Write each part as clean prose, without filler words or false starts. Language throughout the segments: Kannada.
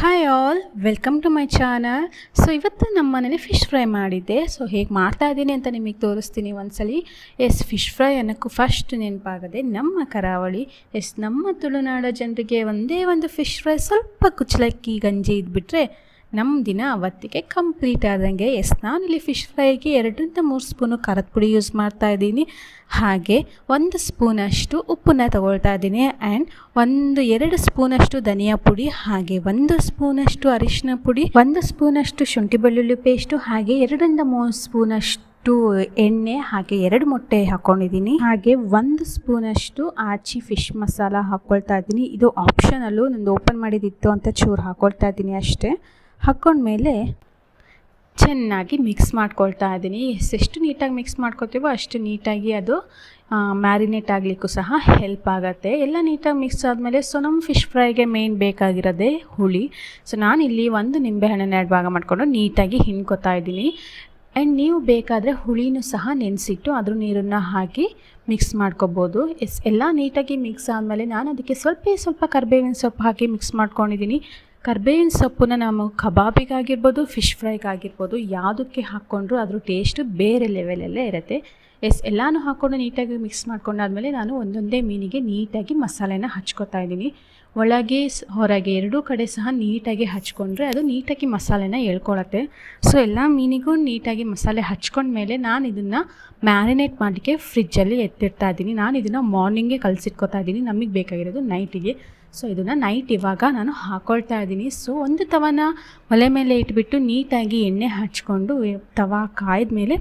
Hi all, welcome to my channel. So ಇವತ್ತು ನಮ್ಮ ಮನೇಲಿ ಫಿಶ್ ಫ್ರೈ ಮಾಡಿದ್ದೆ. ಸೊ ಹೇಗೆ ಮಾಡ್ತಾ ಇದ್ದೀನಿ ಅಂತ ನಿಮಗೆ ತೋರಿಸ್ತೀನಿ ಒಂದ್ಸಲಿ. ಫಿಶ್ ಫ್ರೈ ಅನ್ನೋಕ್ಕೂ ಫಸ್ಟ್ ನೆನಪಾಗದೆ ನಮ್ಮ ಕರಾವಳಿ. ನಮ್ಮ ತುಳುನಾಡ ಜನರಿಗೆ ಒಂದೇ ಒಂದು ಫಿಶ್ ಫ್ರೈ, ಸ್ವಲ್ಪ ಕುಚ್ಚಲಕ್ಕಿ ಗಂಜಿ ಇದ್ಬಿಟ್ರೆ ನಮ್ಮ ದಿನ ಅವತ್ತಿಗೆ ಕಂಪ್ಲೀಟ್ ಆದಂಗೆ. ನಾನಿಲ್ಲಿ ಫಿಶ್ ಫ್ರೈಗೆ 2-3 ಸ್ಪೂನು ಖಾರದ ಪುಡಿ ಯೂಸ್ ಮಾಡ್ತಾ ಇದ್ದೀನಿ. ಹಾಗೆ 1 ಸ್ಪೂನಷ್ಟು ಉಪ್ಪನ್ನ ತಗೊಳ್ತಾ ಇದ್ದೀನಿ. ಆ್ಯಂಡ್ 1-2 ಸ್ಪೂನಷ್ಟು ಧನಿಯಾ ಪುಡಿ, ಹಾಗೆ 1 ಸ್ಪೂನಷ್ಟು ಅರಿಶಿನ ಪುಡಿ, 1 ಸ್ಪೂನಷ್ಟು ಶುಂಠಿ ಬೆಳ್ಳುಳ್ಳಿ ಪೇಸ್ಟು, ಹಾಗೆ 2-3 ಸ್ಪೂನಷ್ಟು ಎಣ್ಣೆ, ಹಾಗೆ 2 ಮೊಟ್ಟೆ ಹಾಕ್ಕೊಂಡಿದ್ದೀನಿ. ಹಾಗೆ 1 ಸ್ಪೂನಷ್ಟು ಆಚಿ ಫಿಶ್ ಮಸಾಲ ಹಾಕ್ಕೊಳ್ತಾ ಇದ್ದೀನಿ. ಇದು ಆಪ್ಷನಲ್ಲು, ನಂದು ಓಪನ್ ಮಾಡಿದಿತ್ತು ಅಂತ ಚೂರು ಹಾಕ್ಕೊಳ್ತಾ ಇದ್ದೀನಿ ಅಷ್ಟೇ. ಹಾಕ್ಕೊಂಡ್ಮೇಲೆ ಚೆನ್ನಾಗಿ ಮಿಕ್ಸ್ ಮಾಡ್ಕೊಳ್ತಾ ಇದ್ದೀನಿ. ಎಷ್ಟು ನೀಟಾಗಿ ಮಿಕ್ಸ್ ಮಾಡ್ಕೊತೀವೋ ಅಷ್ಟು ನೀಟಾಗಿ ಅದು ಮ್ಯಾರಿನೇಟ್ ಆಗಲಿಕ್ಕೂ ಸಹ ಹೆಲ್ಪ್ ಆಗುತ್ತೆ. ಎಲ್ಲ ನೀಟಾಗಿ ಮಿಕ್ಸ್ ಆದಮೇಲೆ ನಮ್ಮ ಫಿಶ್ ಫ್ರೈಗೆ ಮೇನ್ ಬೇಕಾಗಿರೋದೇ ಹುಳಿ. ನಾನಿಲ್ಲಿ 1 ನಿಂಬೆಹಣ್ಣನ್ನು 2 ಭಾಗ ಮಾಡಿಕೊಂಡು ನೀಟಾಗಿ ಹಿಂಡ್ಕೊತಾ ಇದ್ದೀನಿ. ಆ್ಯಂಡ್ ನೀವು ಬೇಕಾದರೆ ಹುಳಿನೂ ಸಹ ನೆನೆಸಿಟ್ಟು ಅದ್ರ ನೀರನ್ನು ಹಾಕಿ ಮಿಕ್ಸ್ ಮಾಡ್ಕೊಬೋದು. ಎಲ್ಲ ನೀಟಾಗಿ ಮಿಕ್ಸ್ ಆದಮೇಲೆ ನಾನು ಅದಕ್ಕೆ ಸ್ವಲ್ಪ ಕರಿಬೇವಿನ ಸೊಪ್ಪು ಹಾಕಿ ಮಿಕ್ಸ್ ಮಾಡ್ಕೊಂಡಿದ್ದೀನಿ. ಕರಿಬೇವಿನ ಸೊಪ್ಪನ್ನ ನಾವು ಕಬಾಬಿಗಾಗಿರ್ಬೋದು, ಫಿಶ್ ಫ್ರೈಗಾಗಿರ್ಬೋದು, ಯಾವುದಕ್ಕೆ ಹಾಕ್ಕೊಂಡ್ರೂ ಅದ್ರ ಟೇಸ್ಟು ಬೇರೆ ಲೆವೆಲಲ್ಲೇ ಇರುತ್ತೆ. ಎಲ್ಲನೂ ಹಾಕ್ಕೊಂಡು ನೀಟಾಗಿ ಮಿಕ್ಸ್ ಮಾಡ್ಕೊಂಡಾದ್ಮೇಲೆ ನಾನು ಒಂದೊಂದೇ ಮೀನಿಗೆ ನೀಟಾಗಿ ಮಸಾಲೆನ ಹಚ್ಕೊತಾ ಇದ್ದೀನಿ. ಒಳಗೆ ಹೊರಗೆ ಎರಡೂ ಕಡೆ ಸಹ ನೀಟಾಗಿ ಹಚ್ಕೊಂಡ್ರೆ ಅದು ನೀಟಾಗಿ ಮಸಾಲೆನ ಎಳ್ಕೊಳತ್ತೆ. ಎಲ್ಲ ಮೀನಿಗೂ ನೀಟಾಗಿ ಮಸಾಲೆ ಹಚ್ಕೊಂಡ್ಮೇಲೆ ನಾನು ಇದನ್ನು ಮ್ಯಾರಿನೇಟ್ ಮಾಡಲಿಕ್ಕೆ ಫ್ರಿಜ್ಜಲ್ಲಿ ಎತ್ತಿಡ್ತಾ ಇದ್ದೀನಿ. ನಾನು ಇದನ್ನು ಮಾರ್ನಿಂಗೇ ಕಲಸಿಟ್ಕೊತಾ ಇದ್ದೀನಿ, ನಮಗೆ ಬೇಕಾಗಿರೋದು ನೈಟಿಗೆ. ಇದನ್ನು ನೈಟ್ ಇವಾಗ ನಾನು ಹಾಕ್ಕೊಳ್ತಾ ಇದ್ದೀನಿ. ಒಂದು ತವನ ಒಲೆ ಮೇಲೆ ಇಟ್ಬಿಟ್ಟು ನೀಟಾಗಿ ಎಣ್ಣೆ ಹಚ್ಕೊಂಡು ತವ ಕಾಯ್ದ ಮೇಲೆ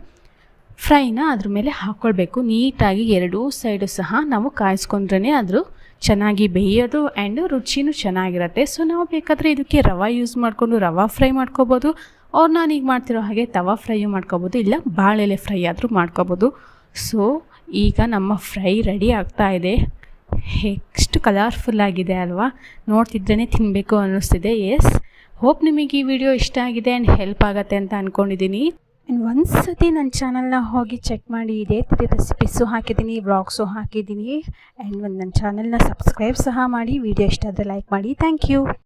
ಫ್ರೈನ ಅದ್ರ ಮೇಲೆ ಹಾಕ್ಕೊಳ್ಬೇಕು. ನೀಟಾಗಿ 2 ಸೈಡು ಸಹ ನಾವು ಕಾಯಿಸ್ಕೊಂಡ್ರೇ ಅದು ಚೆನ್ನಾಗಿ ಬೇಯೋದು ಆ್ಯಂಡ್ ರುಚಿನೂ ಚೆನ್ನಾಗಿರುತ್ತೆ. ನಾವು ಬೇಕಾದರೆ ಇದಕ್ಕೆ ರವೆ ಯೂಸ್ ಮಾಡಿಕೊಂಡು ರವೆ ಫ್ರೈ ಮಾಡ್ಕೊಬೋದು. ನಾನೀಗ ಮಾಡ್ತಿರೋ ಹಾಗೆ ತವಾ ಫ್ರೈಯು ಮಾಡ್ಕೊಬೋದು, ಇಲ್ಲ ಬಾಳೆಲೆ ಫ್ರೈ ಆದರೂ ಮಾಡ್ಕೊಬೋದು. ಈಗ ನಮ್ಮ ಫ್ರೈ ರೆಡಿ ಆಗ್ತಾ ಇದೆ. ಎಷ್ಟು ಕಲರ್ಫುಲ್ಲಾಗಿದೆ ಅಲ್ವಾ, ನೋಡ್ತಿದ್ರೇ ತಿನ್ನಬೇಕು ಅನ್ನಿಸ್ತಿದೆ. ಹೋಪ್ ನಿಮಗೆ ಈ ವಿಡಿಯೋ ಇಷ್ಟ ಆಗಿದೆ ಆ್ಯಂಡ್ ಹೆಲ್ಪ್ ಆಗುತ್ತೆ ಅಂತ ಅಂದ್ಕೊಂಡಿದ್ದೀನಿ. ಆ್ಯಂಡ್ ಒಂದ್ಸತಿ ನನ್ನ ಚಾನಲ್ನ ಹೋಗಿ ಚೆಕ್ ಮಾಡಿ. ಇದೇ ಥರ ರೆಸಿಪೀಸು ಹಾಕಿದ್ದೀನಿ, ವ್ಲಾಗ್ಸು ಹಾಕಿದ್ದೀನಿ. ಆ್ಯಂಡ್ ನನ್ನ ಚಾನಲ್ನ ಸಬ್ಸ್ಕ್ರೈಬ್ ಸಹ ಮಾಡಿ. ವಿಡಿಯೋ ಇಷ್ಟ ಆದರೆ ಲೈಕ್ ಮಾಡಿ. Thank you.